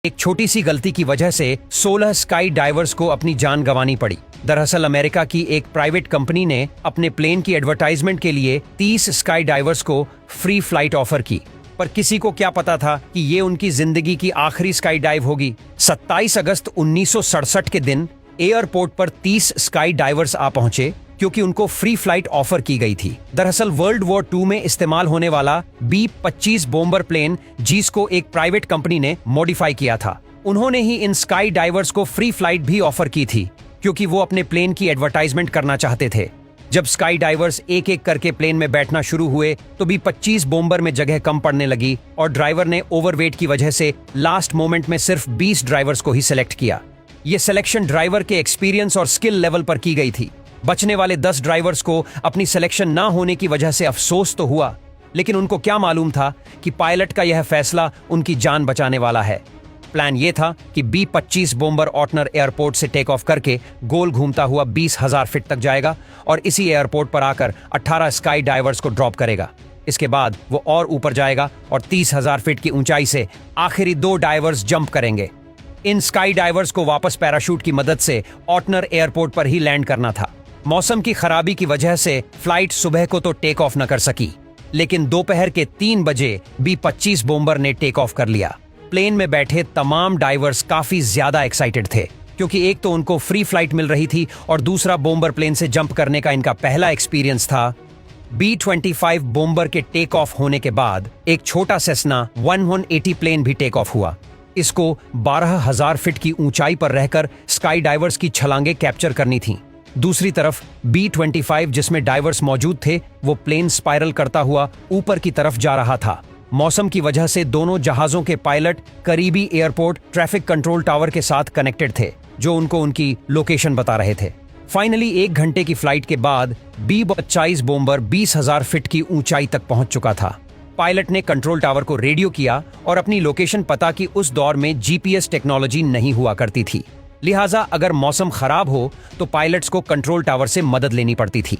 एक छोटी सी गलती की वजह से 16 स्काई डाइवर्स को अपनी जान गंवानी पड़ी। दरअसल अमेरिका की एक प्राइवेट कंपनी ने अपने प्लेन की एडवर्टाइजमेंट के लिए 30 स्काई डाइवर्स को फ्री फ्लाइट ऑफर की, पर किसी को क्या पता था कि ये उनकी जिंदगी की आखिरी स्काई डाइव होगी। 27 अगस्त 1967 के दिन एयरपोर्ट पर 30 स्काई डाइवर्स आ पहुंचे क्योंकि उनको फ्री फ्लाइट ऑफर की गई थी। दरअसल वर्ल्ड वॉर 2 में इस्तेमाल होने वाला B-25 बॉम्बर प्लेन जिसको एक प्राइवेट कंपनी ने मॉडिफाई किया था, उन्होंने ही इन स्काई डाइवर्स को फ्री फ्लाइट भी ऑफर की थी क्योंकि वो अपने प्लेन की एडवर्टाइजमेंट करना चाहते थे। जब स्काई डाइवर्स एक एक करके प्लेन में बैठना शुरू हुए तो B-25 बॉम्बर में जगह कम पड़ने लगी और ड्राइवर ने ओवरवेट की वजह से लास्ट मोमेंट में सिर्फ 20 ड्राइवर्स को ही सिलेक्ट किया। ये सिलेक्शन ड्राइवर के एक्सपीरियंस और स्किल लेवल पर की गई थी। बचने वाले 10 ड्राइवर्स को अपनी सिलेक्शन ना होने की वजह से अफसोस तो हुआ, लेकिन उनको क्या मालूम था कि पायलट का यह फैसला उनकी जान बचाने वाला है। प्लान ये था कि B-25 बॉम्बर ऑटनर एयरपोर्ट से टेक ऑफ करके गोल घूमता हुआ 20,000 फीट तक जाएगा और इसी एयरपोर्ट पर आकर 18 स्काई डाइवर्स को ड्रॉप करेगा। इसके बाद वो और ऊपर जाएगा और 30,000 फीट की ऊंचाई से आखिरी 2 डाइवर्स जंप करेंगे। इन स्काई डाइवर्स को वापस पैराशूट की मदद से ऑटनर एयरपोर्ट पर ही लैंड करना था। मौसम की खराबी की वजह से फ्लाइट सुबह को तो टेक ऑफ न कर सकी, लेकिन दोपहर के 3 बजे B-25 बॉम्बर ने टेक ऑफ कर लिया। प्लेन में बैठे तमाम डाइवर्स काफी ज्यादा एक्साइटेड थे क्योंकि एक तो उनको फ्री फ्लाइट मिल रही थी और दूसरा बॉम्बर प्लेन से जंप करने का इनका पहला एक्सपीरियंस था। B-25 बॉम्बर के टेक ऑफ होने के बाद एक छोटा सेस्ना 1180 प्लेन भी टेक ऑफ हुआ। इसको 12,000 फीट की ऊंचाई पर रहकर स्काई डाइवर्स की छलांगे कैप्चर करनी थी। दूसरी तरफ B-25 जिसमें डाइवर्स मौजूद थे वो प्लेन स्पाइरल करता हुआ ऊपर की तरफ जा रहा था। मौसम की वजह से दोनों जहाजों के पायलट करीबी एयरपोर्ट ट्रैफिक कंट्रोल टावर के साथ कनेक्टेड थे जो उनको उनकी लोकेशन बता रहे थे। फाइनली 1 घंटे की फ्लाइट के बाद B-25 बॉम्बर 20,000 फीट की ऊंचाई तक पहुंच चुका था। पायलट ने कंट्रोल टावर को रेडियो किया और अपनी लोकेशन पता की। उस दौर में GPS टेक्नोलॉजी नहीं हुआ करती थी, लिहाजा अगर मौसम खराब हो तो पायलट्स को कंट्रोल टावर से मदद लेनी पड़ती थी।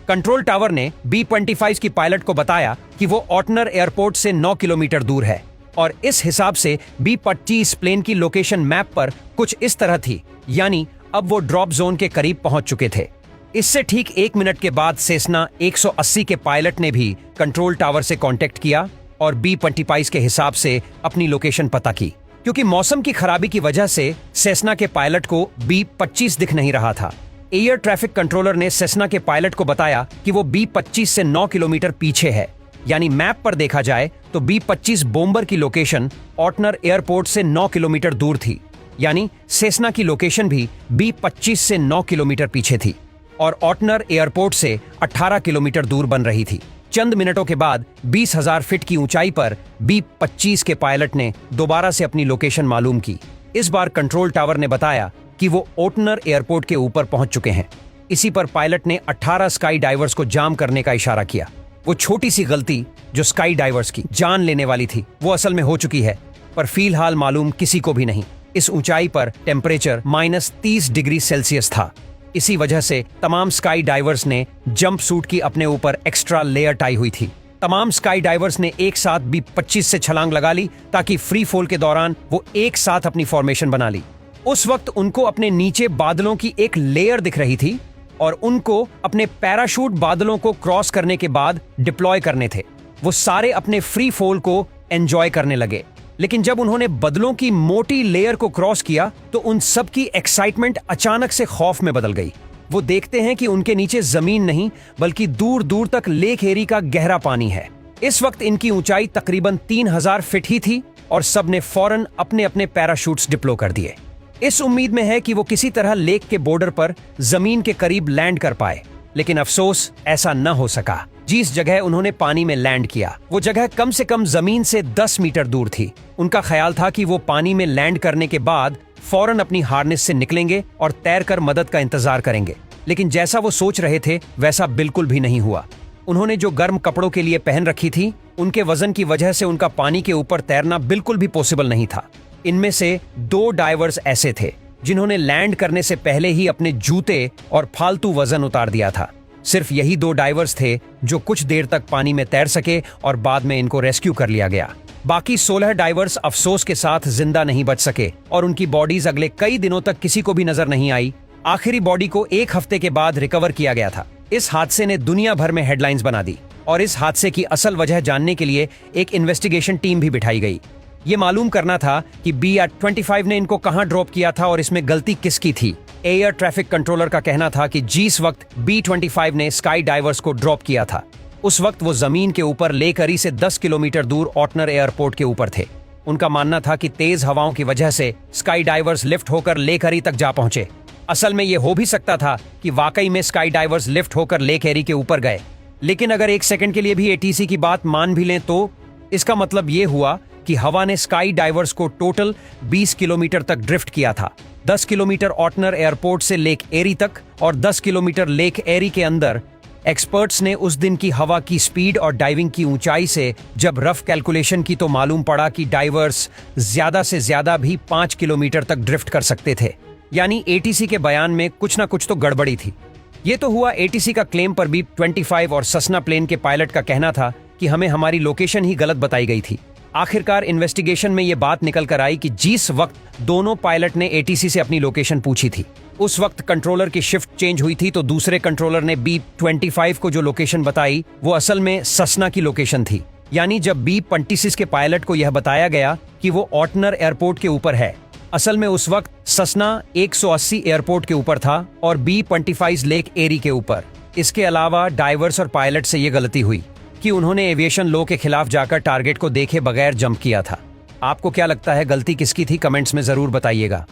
कंट्रोल टावर ने B-25 की पायलट को बताया कि वो ऑटनर एयरपोर्ट से 9 किलोमीटर दूर है और इस हिसाब से B-25 प्लेन की लोकेशन मैप पर कुछ इस तरह थी, यानी अब वो ड्रॉप जोन के करीब पहुंच चुके थे। इससे ठीक 1 मिनट के बाद सेस्ना 180 के पायलट ने भी कंट्रोल टावर से कांटेक्ट किया और B-25 के हिसाब से अपनी लोकेशन पता की। क्योंकि मौसम की खराबी की वजह से सेस्ना के पायलट को B-25 दिख नहीं रहा था। एयर ट्रैफिक कंट्रोलर ने सेस्ना के पायलट को बताया कि वो B-25 से 9 किलोमीटर पीछे है, यानी मैप पर देखा जाए तो B-25 बॉम्बर की लोकेशन ऑटनर एयरपोर्ट से 9 किलोमीटर दूर थी, यानी सेस्ना की लोकेशन भी B-25 से 9 किलोमीटर पीछे थी और ऑटनर एयरपोर्ट से 18 किलोमीटर दूर बन रही थी। चंद मिनटों के बाद 20,000 फीट की ऊंचाई पर B-25 के पायलट ने दोबारा से अपनी लोकेशन मालूम की। इस बार कंट्रोल टावर ने बताया कि वो ऑटनर एयरपोर्ट के ऊपर पहुंच चुके हैं। इसी पर पायलट ने 18 स्काई डाइवर्स को जाम करने का इशारा किया। वो छोटी सी गलती जो स्काई डाइवर्स की जान लेने वाली थी वो असल में हो चुकी है, पर फिलहाल मालूम किसी को भी नहीं। इस ऊंचाई पर टेम्परेचर -30 डिग्री सेल्सियस था। इसी वजह से तमाम स्काई डाइवर्स ने जंप सूट की अपने ऊपर एक्स्ट्रा लेयर टाई हुई थी। तमाम स्काई डाइवर्स ने एक साथ B-25 से छलांग लगा ली ताकि फ्री फॉल के दौरान वो एक साथ अपनी फॉर्मेशन बना ली। उस वक्त उनको अपने नीचे बादलों की एक लेयर दिख रही थी और उनको अपने पैराशूट बादलों को क्रॉस करने के बाद डिप्लॉय करने थे। वो सारे अपने फ्री फॉल को एंजॉय करने लगे, लेकिन जब उन्होंने बादलों की मोटी लेयर को क्रॉस किया तो उन सब की एक्साइटमेंट अचानक से खौफ में बदल गई। वो देखते हैं कि उनके नीचे जमीन नहीं बल्कि दूर दूर तक लेक एरी का गहरा पानी है। इस वक्त इनकी ऊंचाई तकरीबन 3,000 फीट ही थी और सबने फौरन अपने अपने पैराशूट्स डिप्लो कर दिए। इस उम्मीद में है कि वो किसी तरह लेक के बॉर्डर पर जमीन के करीब लैंड कर पाए, लेकिन अफसोस ऐसा न हो सका। जिस जगह उन्होंने पानी में लैंड किया वो जगह कम से कम जमीन से 10 मीटर दूर थी। उनका ख्याल था कि वो पानी में लैंड करने के बाद फौरन अपनी हार्नेस से निकलेंगे और तैरकर मदद का इंतजार करेंगे, लेकिन जैसा वो सोच रहे थे वैसा बिल्कुल भी नहीं हुआ। उन्होंने जो गर्म कपड़ों के लिए पहन रखी थी उनके वजन की वजह से उनका पानी के ऊपर तैरना बिल्कुल भी पॉसिबल नहीं था। इनमें से 2 डाइवर्स ऐसे थे जिन्होंने लैंड करने से पहले ही अपने जूते और फालतू वजन उतार दिया था। सिर्फ यही 2 डाइवर्स थे जो कुछ देर तक पानी में तैर सके और बाद में इनको रेस्क्यू कर लिया गया। बाकी 16 डाइवर्स अफसोस के साथ जिंदा नहीं बच सके और उनकी बॉडीज अगले कई दिनों तक किसी को भी नजर नहीं आई। आखिरी बॉडी को 1 हफ्ते के बाद रिकवर किया गया था। इस हादसे ने दुनिया भर में हेडलाइंस बना दी और इस हादसे की असल वजह जानने के लिए एक इन्वेस्टिगेशन टीम भी बिठाई गई। ये मालूम करना था कि B-25 ने इनको कहां ड्रॉप किया था और इसमें गलती किसकी थी। एयर ट्रैफिक कंट्रोलर का कहना था कि जिस वक्त B-25 ने स्काई डाइवर्स को ड्रॉप किया था उस वक्त वो जमीन के ऊपर लेक एरी से 10 किलोमीटर दूर ऑटनर एयरपोर्ट के ऊपर थे। उनका मानना था कि तेज हवाओं की वजह से स्काई डाइवर्स लिफ्ट होकर लेक एरी तक जा पहुंचे। असल में ये हो भी सकता था कि वाकई में स्काई डाइवर्स लिफ्ट होकर लेक एरी के ऊपर गए, लेकिन अगर 1 सेकंड के लिए भी एटीसी की बात मान भी लें तो इसका मतलब ये हुआ कि हवा ने स्काई डाइवर्स को टोटल 20 किलोमीटर तक ड्रिफ्ट किया था। 10 किलोमीटर ऑटनर एयरपोर्ट से लेक एरी तक और 10 किलोमीटर लेक एरी के अंदर। एक्सपर्ट्स ने उस दिन की हवा की स्पीड और डाइविंग की ऊंचाई से जब रफ कैलकुलेशन की तो मालूम पड़ा कि डाइवर्स ज्यादा से ज्यादा भी 5 किलोमीटर तक ड्रिफ्ट कर सकते थे। यानी एटीसी के बयान में कुछ ना कुछ तो गड़बड़ी थी। ये तो हुआ एटीसी का क्लेम, पर B-25 और ससना प्लेन के पायलट का कहना था कि हमें हमारी लोकेशन ही गलत बताई गई थी। आखिरकार इन्वेस्टिगेशन में ये बात निकल कर आई कि जिस वक्त दोनों पायलट ने एटीसी से अपनी लोकेशन पूछी थी उस वक्त कंट्रोलर की शिफ्ट चेंज हुई थी, तो दूसरे कंट्रोलर ने B-25 को जो लोकेशन बताई वो असल में ससना की लोकेशन थी। यानी जब B-26 के पायलट को यह बताया गया कि वो ऑटनर एयरपोर्ट के ऊपर है, असल में उस वक्त ससना 180 एयरपोर्ट के ऊपर था और B-25 लेक एरी के ऊपर। इसके अलावा डाइवर्स और पायलट से ये गलती हुई कि उन्होंने एविएशन लॉ के खिलाफ जाकर टारगेट को देखे बगैर जंप किया था। आपको क्या लगता है गलती किसकी थी? कमेंट्स में जरूर बताइएगा।